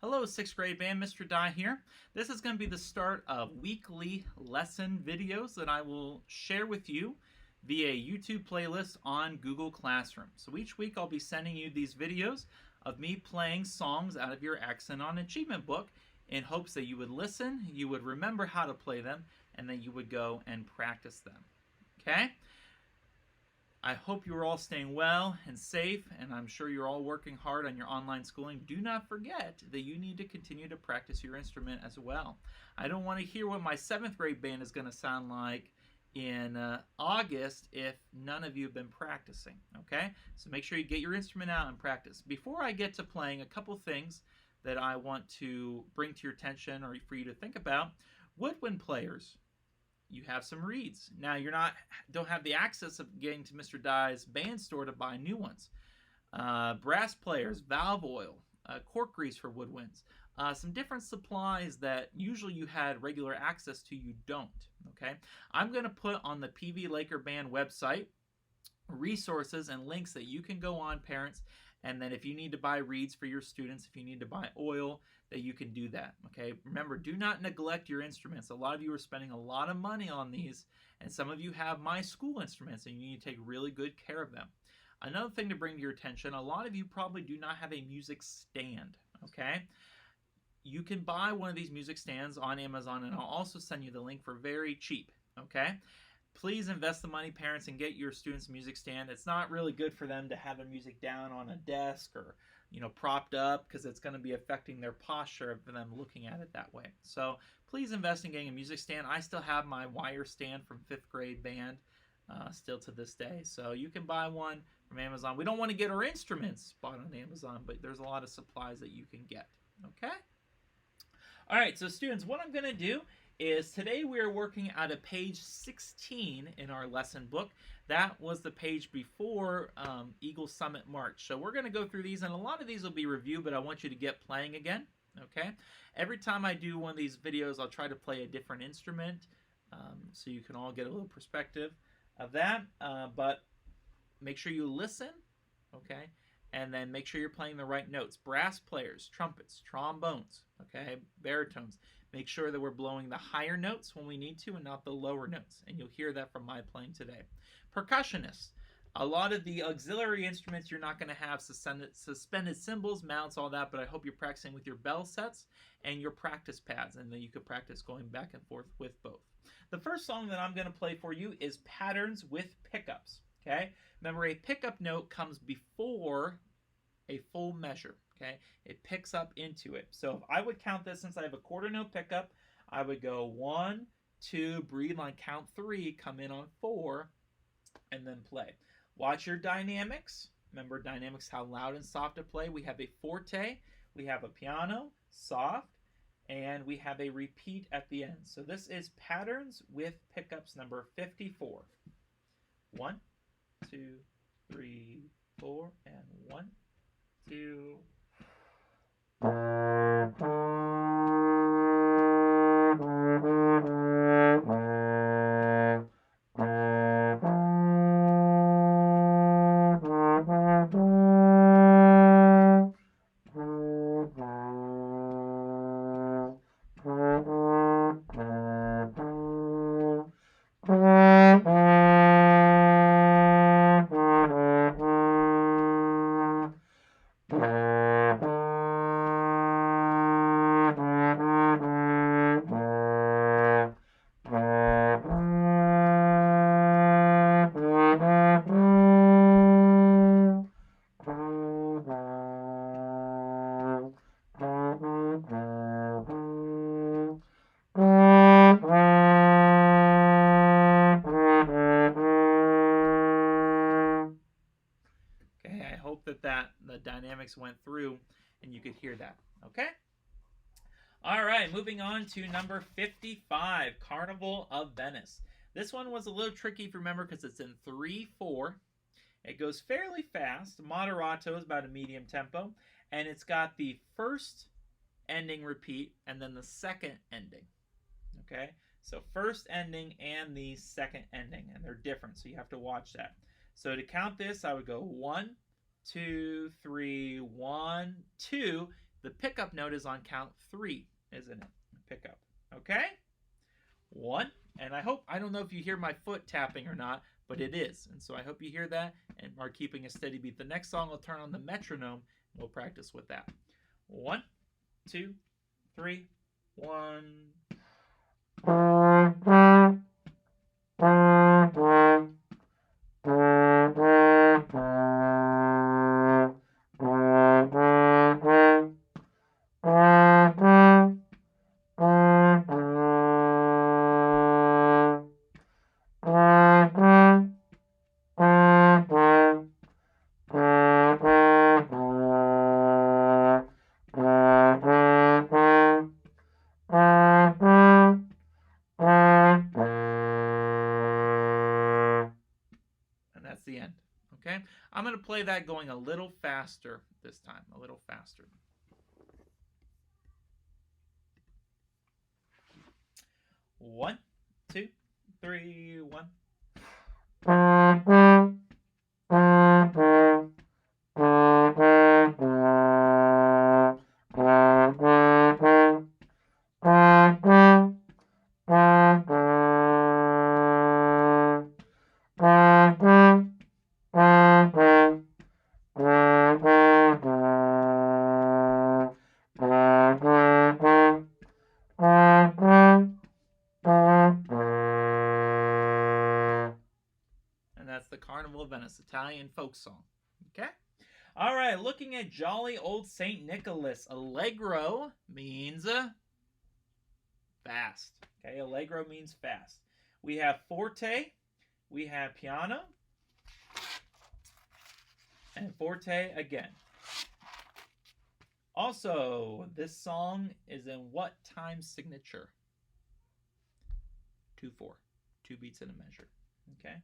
Hello, 6th grade band, Mr. Dye here. This is going to be the start of weekly lesson videos that I will share with you via YouTube playlist on Google Classroom. So each week I'll be sending you these videos of me playing songs out of your Accent on Achievement book in hopes that you would listen, you would remember how to play them, and then you would go and practice them. Okay? I hope you are all staying well and safe, and I'm sure you're all working hard on your online schooling. Do not forget that you need to continue to practice your instrument as well. I don't want to hear what my 7th grade band is going to sound like in August if none of you have been practicing, okay? So make sure you get your instrument out and practice. Before I get to playing, a couple things that I want to bring to your attention or for you to think about. Woodwind players, you have some reeds. Now don't have the access of getting to Mr. Dye's band store to buy new ones. Brass players, valve oil, cork grease for woodwinds, some different supplies that usually you had regular access to, you don't. Okay, I'm going to put on the PV Laker Band website resources and links that you can go on, parents, and then if you need to buy reeds for your students, if you need to buy oil, that you can do that. Okay, remember, do not neglect your instruments. A lot of you are spending a lot of money on these, and some of you have my school instruments and you need to take really good care of them. Another thing to bring to your attention, a lot of you probably do not have a music stand. Okay, you can buy one of these music stands on Amazon, and I'll also send you the link for very cheap. Okay, please invest the money, parents, and get your students a music stand. It's not really good for them to have their music down on a desk or propped up, because it's going to be affecting their posture for them looking at it that way. So please invest in getting a music stand. I still have my wire stand from 5th grade band still to this day. So you can buy one from Amazon. We don't want to get our instruments bought on Amazon, but there's a lot of supplies that you can get. Okay? All right, so students, what I'm going to do is today we are working out of page 16 in our lesson book. That was the page before Eagle Summit March. So we're going to go through these, and a lot of these will be review, but I want you to get playing again. Okay? Every time I do one of these videos, I'll try to play a different instrument so you can all get a little perspective of that. But make sure you listen, okay? And then make sure you're playing the right notes. Brass players, trumpets, trombones, okay, baritones. Make sure that we're blowing the higher notes when we need to and not the lower notes. And you'll hear that from my playing today. Percussionists. A lot of the auxiliary instruments, you're not going to have suspended cymbals, mounts, all that, but I hope you're practicing with your bell sets and your practice pads, and then you could practice going back and forth with both. The first song that I'm going to play for you is Patterns with Pickups. Okay? Remember, a pickup note comes before a full measure. Okay? It picks up into it. So if I would count this, since I have a quarter note pickup, I would go 1, 2, breathe on count 3, come in on 4, and then play. Watch your dynamics. Remember dynamics, how loud and soft to play. We have a forte, we have a piano, soft, and we have a repeat at the end. So this is Patterns with Pickups number 54. 1, 2, 3, 4, and 1, 2. I hope that the dynamics went through and you could hear that. Okay? All right, moving on to number 55, Carnival of Venice. This one was a little tricky if you remember because it's in 3/4. It goes fairly fast. Moderato is about a medium tempo, and it's got the first ending repeat and then the second ending. Okay? So first ending and the second ending, and they're different, so you have to watch that. So to count this, I would go 1, 2, 3, 1, 2, The pickup note is on count 3, isn't it? Pickup. Okay? 1. And I don't know if you hear my foot tapping or not, but it is. And so I hope you hear that and are keeping a steady beat. The next song, I'll turn on the metronome, and we'll practice with that. 1, 2, 3, 1. And that's the end. Okay? I'm going to play that going a little faster this time. A little faster. 1, 2, 3, 1. And that's the Carnival of Venice, Italian folk song. Okay? All right, looking at Jolly Old St. Nicholas. Allegro means fast. Okay, allegro means fast. We have forte, we have piano, and forte again. Also, this song is in what time signature? 2/4. 2 beats in a measure. Okay?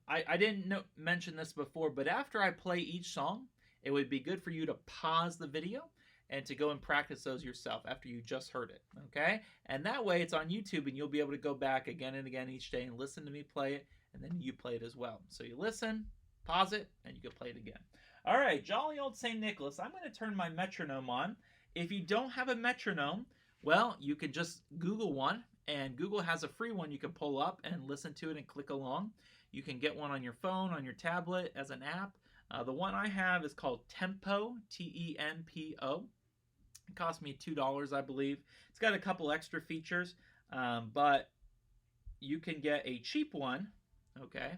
I didn't mention this before, but after I play each song, it would be good for you to pause the video and to go and practice those yourself after you just heard it, okay? And that way it's on YouTube and you'll be able to go back again and again each day and listen to me play it, and then you play it as well. So you listen, pause it, and you can play it again. All right, Jolly Old St. Nicholas. I'm going to turn my metronome on. If you don't have a metronome, well, you can just Google one, and Google has a free one you can pull up and listen to it and click along. You can get one on your phone, on your tablet as an app. The one I have is called Tempo, T-E-M-P-O. It cost me $2, I believe. It's got a couple extra features, but you can get a cheap one, okay,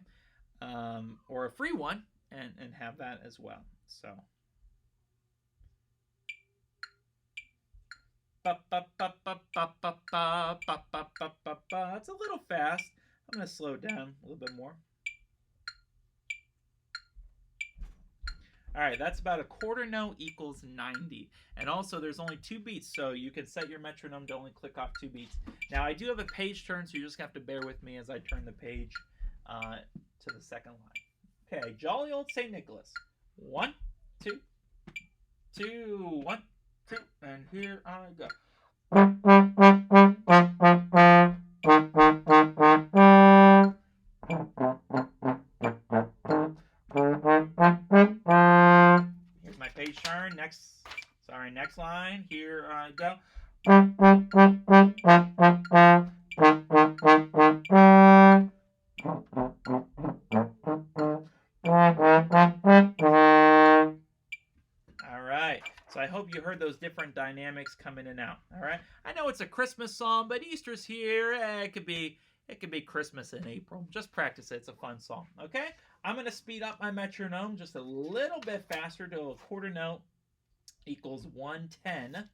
or a free one, and have that as well. So. It's a little fast. I'm going to slow it down a little bit more. All right, that's about a quarter note equals 90. And also, there's only 2 beats, so you can set your metronome to only click off 2 beats. Now, I do have a page turn, so you just have to bear with me as I turn the page to the second line. Okay, Jolly Old St. Nicholas. 1, 2, 2, 1, 2, and here I go. Here's my page turn. Next line. Here I go. All right. So I hope you heard those different dynamics come in and out. All right. I know it's a Christmas song, but Easter's here. It could be Christmas in April. Just practice it. It's a fun song. Okay. I'm going to speed up my metronome just a little bit faster to a quarter note equals 110.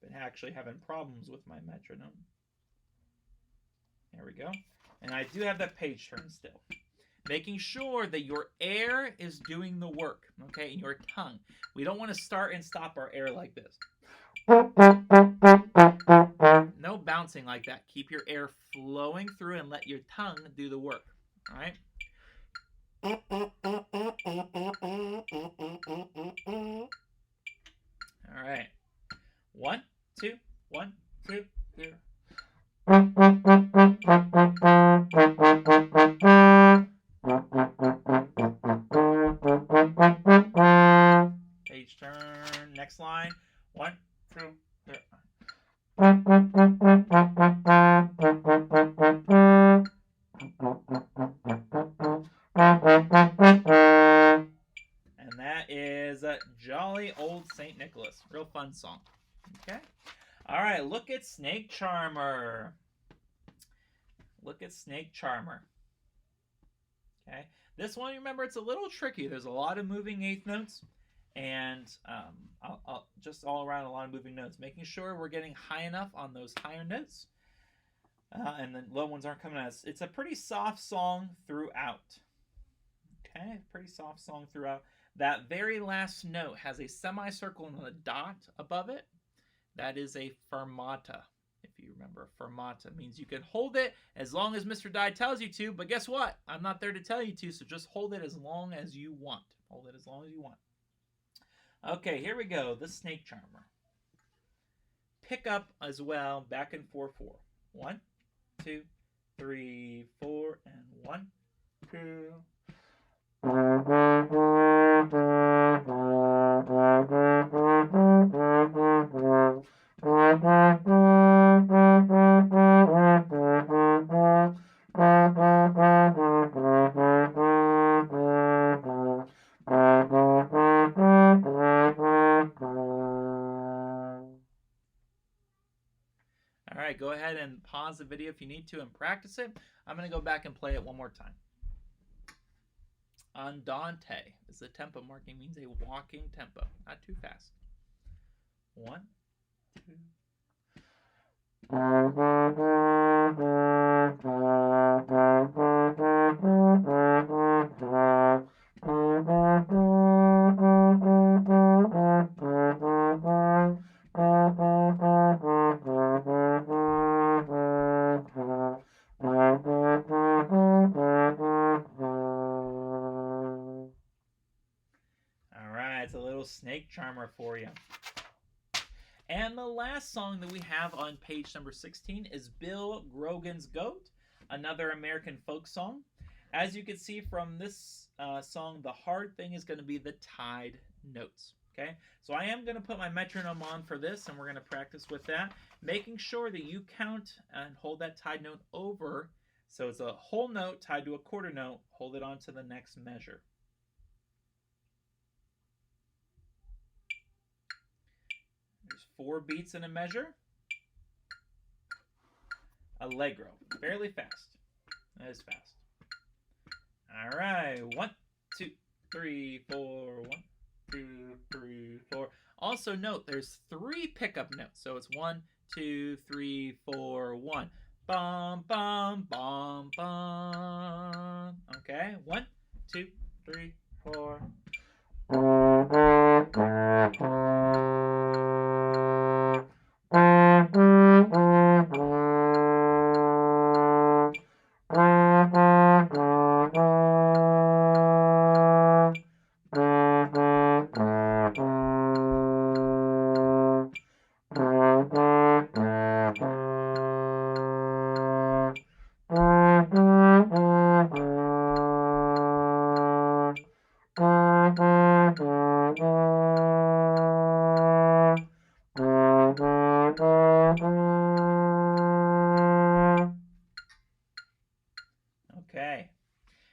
Been actually having problems with my metronome. There we go. And I do have that page turn still. Making sure that your air is doing the work, okay, and your tongue. We don't want to start and stop our air like this. No bouncing like that. Keep your air flowing through and let your tongue do the work, all right? All right. 1, 2, 1, 2, here. fun song. Okay? All right, look at Snake Charmer. Look at Snake Charmer. Okay? This one, remember, it's a little tricky. There's a lot of moving eighth notes, and just all around a lot of moving notes. Making sure we're getting high enough on those higher notes, and the low ones aren't coming out. It's a pretty soft song throughout. Okay? Pretty soft song throughout. That very last note has a semicircle and a dot above it. That is a fermata. If you remember, fermata means you can hold it as long as Mr. Dye tells you to, but guess what? I'm not there to tell you to, so just hold it as long as you want. Hold it as long as you want. Okay, here we go. The Snake Charmer. Pick up as well, back in 4/4. 1, 2, 3, 4, and 1, 2. All right, go ahead and pause the video if you need to and practice it. I'm going to go back and play it one more time. Andante is the tempo marking, means a walking tempo, not too fast. 1, 2. It's a little Snake Charmer for you. And the last song that we have on page number 16 is Bill Grogan's Goat, another American folk song. As you can see from this song, the hard thing is going to be the tied notes. Okay, so I am going to put my metronome on for this, and we're going to practice with that, making sure that you count and hold that tied note over. So it's a whole note tied to a quarter note. Hold it on to the next measure. There's 4 beats in a measure. Allegro, fairly fast. That is fast. All right, 1, 2, 3, 4. 1, 2, 3, 4. Also note there's 3 pickup notes, so it's 1, 2, 3, 4, 1. Bum bum bum bum. Okay, 1, 2, 3, 4. Okay.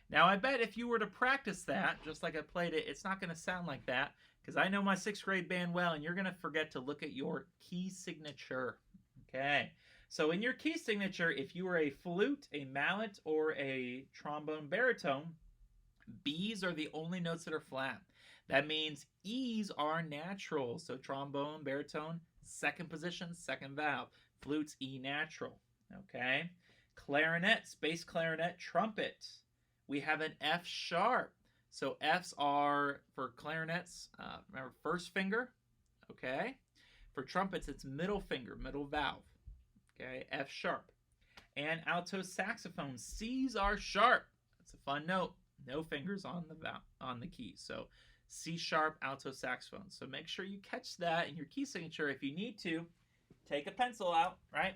Now I bet if you were to practice that, just like I played it, it's not going to sound like that, because I know my 6th grade band well, and you're going to forget to look at your key signature. Okay. So in your key signature, if you were a flute, a mallet, or a trombone baritone, B's are the only notes that are flat. That means E's are natural. So trombone, baritone, 2nd position, 2nd valve. Flutes, E natural. Okay. Clarinets, bass clarinet, trumpet. We have an F sharp. So F's are, for clarinets, remember, 1st finger. Okay. For trumpets, it's middle finger, middle valve. Okay. F sharp. And alto saxophone, C's are sharp. That's a fun note. No fingers on the keys. So C sharp, alto saxophone. So make sure you catch that in your key signature. If you need to, take a pencil out, right?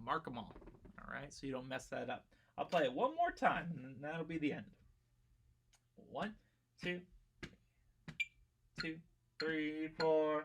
Mark them all right? So you don't mess that up. I'll play it one more time, and that'll be the end. 1, 2, 2, 3, 4.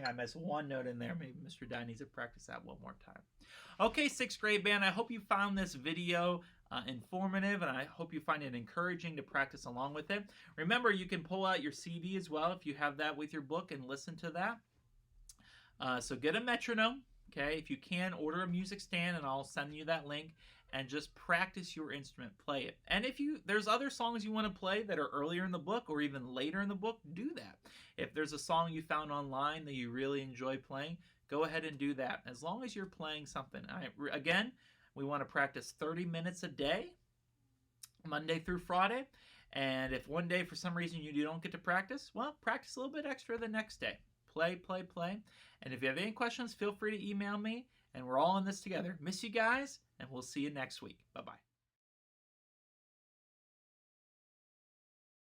I missed one note in there. Maybe Mr. Dye needs to practice that one more time. Okay, 6th grade band, I hope you found this video informative, and I hope you find it encouraging to practice along with it. Remember, you can pull out your CD as well if you have that with your book and listen to that. So get a metronome. Okay, if you can, order a music stand, and I'll send you that link, and just practice your instrument, play it. And if there's other songs you want to play that are earlier in the book or even later in the book, do that. If there's a song you found online that you really enjoy playing, go ahead and do that, as long as you're playing something. Again, we want to practice 30 minutes a day, Monday through Friday. And if one day for some reason you don't get to practice, well, practice a little bit extra the next day. Play, play, play. And if you have any questions, feel free to email me, and we're all in this together. Miss you guys, and we'll see you next week. Bye-bye.